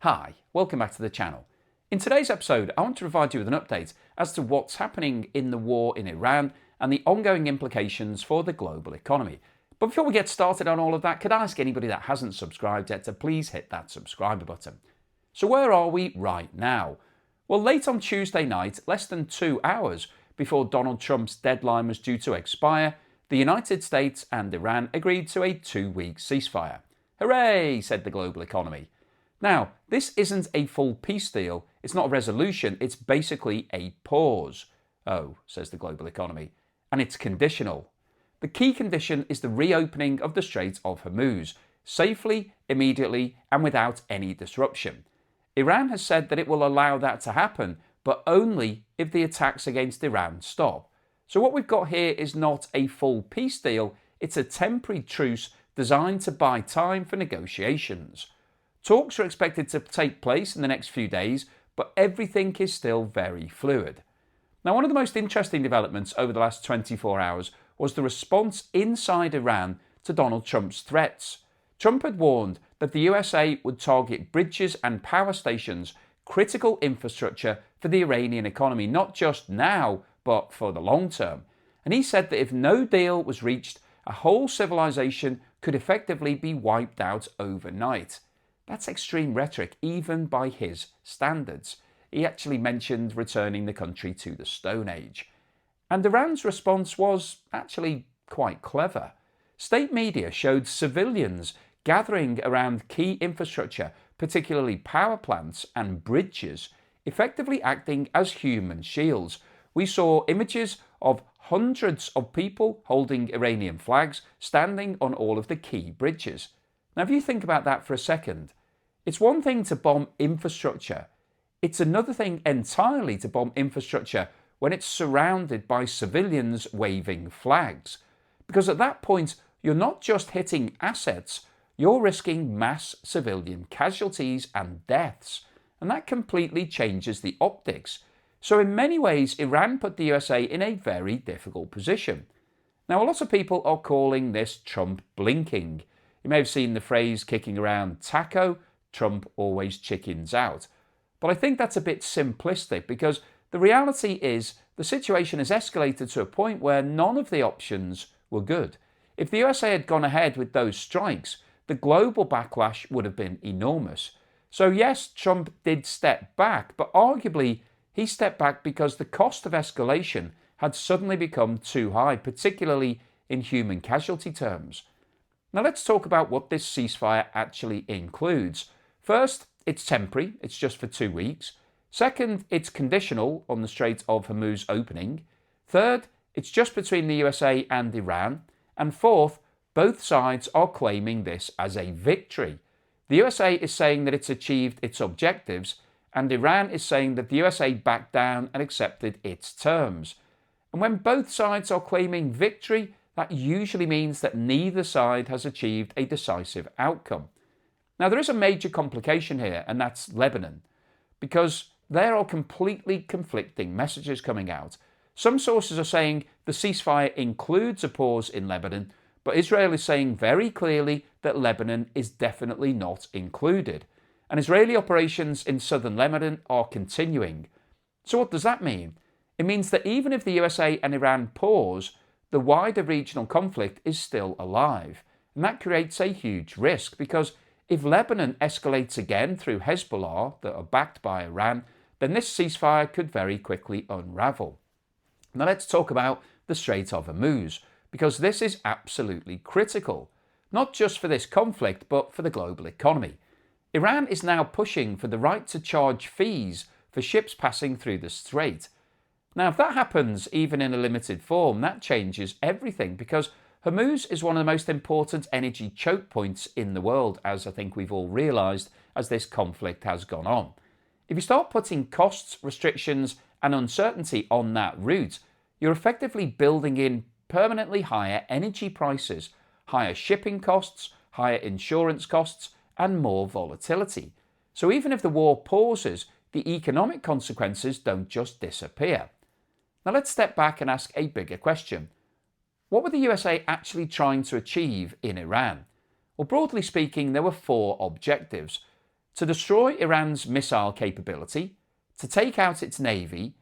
Hi, welcome back to the channel. In today's episode, I want to provide you with an update as to what's happening in the war in Iran and the ongoing implications for the global economy. But before we get started on all of that, could I ask anybody that hasn't subscribed yet to please hit that subscribe button. So where are we right now? Well, late on Tuesday night, less than 2 hours before Donald Trump's deadline was due to expire, the United States and Iran agreed to a 2-week ceasefire. Hooray, said the global economy. Now, this isn't a full peace deal, it's not a resolution, it's basically a pause. Oh, says the global economy, and it's conditional. The key condition is the reopening of the Strait of Hormuz, safely, immediately, and without any disruption. Iran has said that it will allow that to happen, but only if the attacks against Iran stop. So what we've got here is not a full peace deal, it's a temporary truce designed to buy time for negotiations. Talks are expected to take place in the next few days, but everything is still very fluid. Now, one of the most interesting developments over the last 24 hours was the response inside Iran to Donald Trump's threats. Trump had warned that the USA would target bridges and power stations, critical infrastructure for the Iranian economy, not just now, but for the long term. And he said that if no deal was reached, a whole civilization could effectively be wiped out overnight. That's extreme rhetoric, even by his standards. He actually mentioned returning the country to the Stone Age. And Iran's response was actually quite clever. State media showed civilians gathering around key infrastructure, particularly power plants and bridges, effectively acting as human shields. We saw images of hundreds of people holding Iranian flags standing on all of the key bridges. Now, if you think about that for a second, it's one thing to bomb infrastructure. It's another thing entirely to bomb infrastructure when it's surrounded by civilians waving flags. Because at that point, you're not just hitting assets, you're risking mass civilian casualties and deaths. And that completely changes the optics. So in many ways, Iran put the USA in a very difficult position. Now, a lot of people are calling this Trump blinking. You may have seen the phrase kicking around, taco, Trump always chickens out. But I think that's a bit simplistic because the reality is the situation has escalated to a point where none of the options were good. If the USA had gone ahead with those strikes, the global backlash would have been enormous. So yes, Trump did step back, but arguably he stepped back because the cost of escalation had suddenly become too high, particularly in human casualty terms. Now let's talk about what this ceasefire actually includes. First, it's temporary, it's just for 2 weeks. Second, it's conditional on the Strait of Hormuz opening. Third, it's just between the USA and Iran. And fourth, both sides are claiming this as a victory. The USA is saying that it's achieved its objectives, and Iran is saying that the USA backed down and accepted its terms. And when both sides are claiming victory, that usually means that neither side has achieved a decisive outcome. Now, there is a major complication here, and that's Lebanon, because there are completely conflicting messages coming out. Some sources are saying the ceasefire includes a pause in Lebanon, but Israel is saying very clearly that Lebanon is definitely not included. And Israeli operations in southern Lebanon are continuing. So what does that mean? It means that even if the USA and Iran pause, the wider regional conflict is still alive. And that creates a huge risk because if Lebanon escalates again through Hezbollah that are backed by Iran, then this ceasefire could very quickly unravel. Now let's talk about the Strait of Amuse, because this is absolutely critical, not just for this conflict, but for the global economy. Iran is now pushing for the right to charge fees for ships passing through the strait. Now, if that happens, even in a limited form, that changes everything because Hormuz is one of the most important energy choke points in the world, as I think we've all realised as this conflict has gone on. If you start putting costs, restrictions and uncertainty on that route, you're effectively building in permanently higher energy prices, higher shipping costs, higher insurance costs and more volatility. So even if the war pauses, the economic consequences don't just disappear. Now let's step back and ask a bigger question. What were the USA actually trying to achieve in Iran? Well, broadly speaking, there were 4 objectives. to destroy Iran's missile capability, to take out its navy,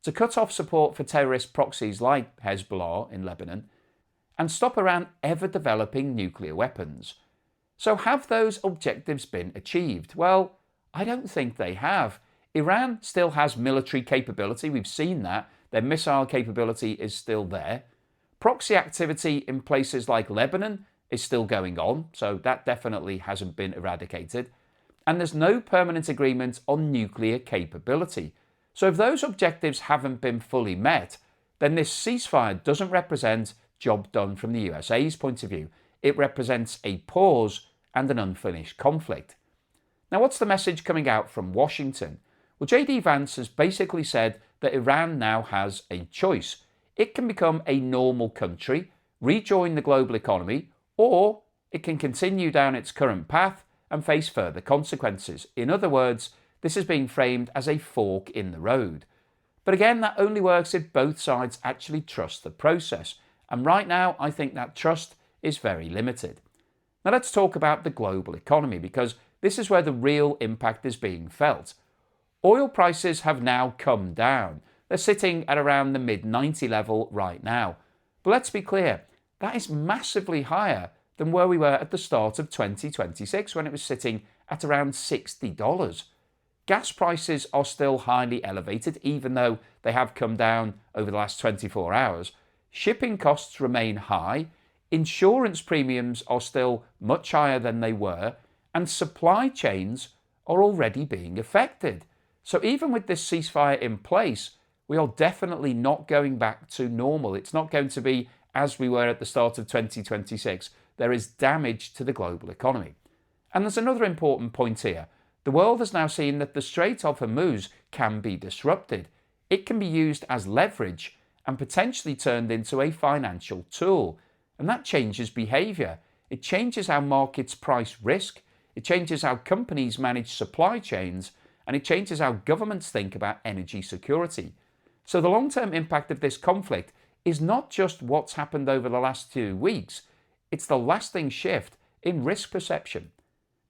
to cut off support for terrorist proxies like Hezbollah in Lebanon, and stop Iran ever developing nuclear weapons. So have those objectives been achieved? Well, I don't think they have. Iran still has military capability, we've seen that. Their missile capability is still there. Proxy activity in places like Lebanon is still going on, so that definitely hasn't been eradicated. And there's no permanent agreement on nuclear capability. So if those objectives haven't been fully met, then this ceasefire doesn't represent job done from the USA's point of view. It represents a pause and an unfinished conflict. Now, what's the message coming out from Washington? Well, JD Vance has basically said that Iran now has a choice. It can become a normal country, rejoin the global economy, or it can continue down its current path and face further consequences. In other words, this is being framed as a fork in the road. But again, that only works if both sides actually trust the process. And right now, I think that trust is very limited. Now let's talk about the global economy, because this is where the real impact is being felt. Oil prices have now come down. They're sitting at around the mid-90 level right now. But let's be clear, that is massively higher than where we were at the start of 2026 when it was sitting at around $60. Gas prices are still highly elevated, even though they have come down over the last 24 hours. Shipping costs remain high, insurance premiums are still much higher than they were, and supply chains are already being affected. So even with this ceasefire in place, we are definitely not going back to normal. It's not going to be as we were at the start of 2026. There is damage to the global economy. And there's another important point here. The world has now seen that the Strait of Hormuz can be disrupted. It can be used as leverage and potentially turned into a financial tool. And that changes behaviour. It changes how markets price risk. It changes how companies manage supply chains. And it changes how governments think about energy security. So the long-term impact of this conflict is not just what's happened over the last 2 weeks. It's the lasting shift in risk perception.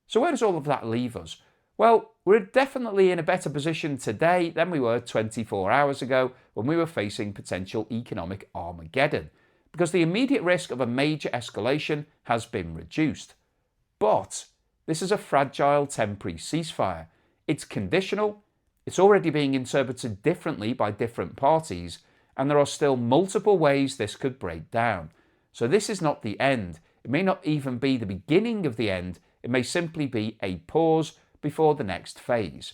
So where does all of that leave us? Well, we're definitely in a better position today than we were 24 hours ago when we were facing potential economic Armageddon, because the immediate risk of a major escalation has been reduced. But this is a fragile temporary ceasefire. It's conditional, it's already being interpreted differently by different parties, and there are still multiple ways this could break down. So this is not the end. It may not even be the beginning of the end. It may simply be a pause before the next phase.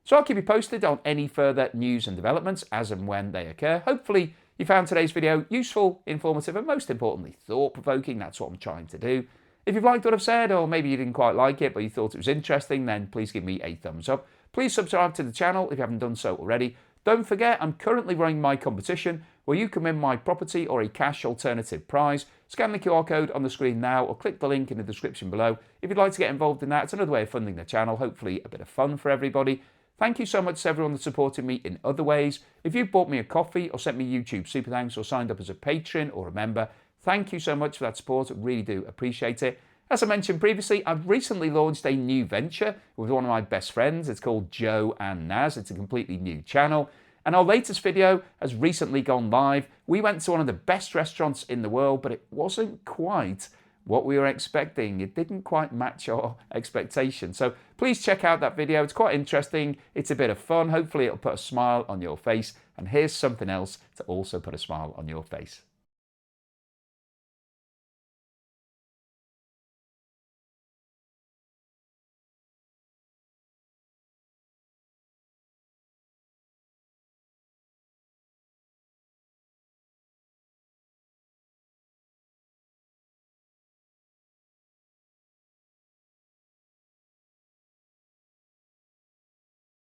So I'll keep you posted on any further news and developments as and when they occur. Hopefully you found today's video useful, informative, and most importantly, thought-provoking. That's what I'm trying to do. If you've liked what I've said, or maybe you didn't quite like it, but you thought it was interesting, then please give me a thumbs up. Please subscribe to the channel if you haven't done so already. Don't forget, I'm currently running my competition where you can win my property or a cash alternative prize. Scan the QR code on the screen now or click the link in the description below. If you'd like to get involved in that, it's another way of funding the channel, hopefully a bit of fun for everybody. Thank you so much to everyone that's supported me in other ways. If you've bought me a coffee or sent me YouTube super thanks or signed up as a patron or a member, thank you so much for that support. I really do appreciate it. As I mentioned previously, I've recently launched a new venture with one of my best friends. It's called Joe and Naz. It's a completely new channel. And our latest video has recently gone live. We went to one of the best restaurants in the world, but it wasn't quite what we were expecting. It didn't quite match our expectations. So please check out that video. It's quite interesting. It's a bit of fun. Hopefully it'll put a smile on your face. And here's something else to also put a smile on your face.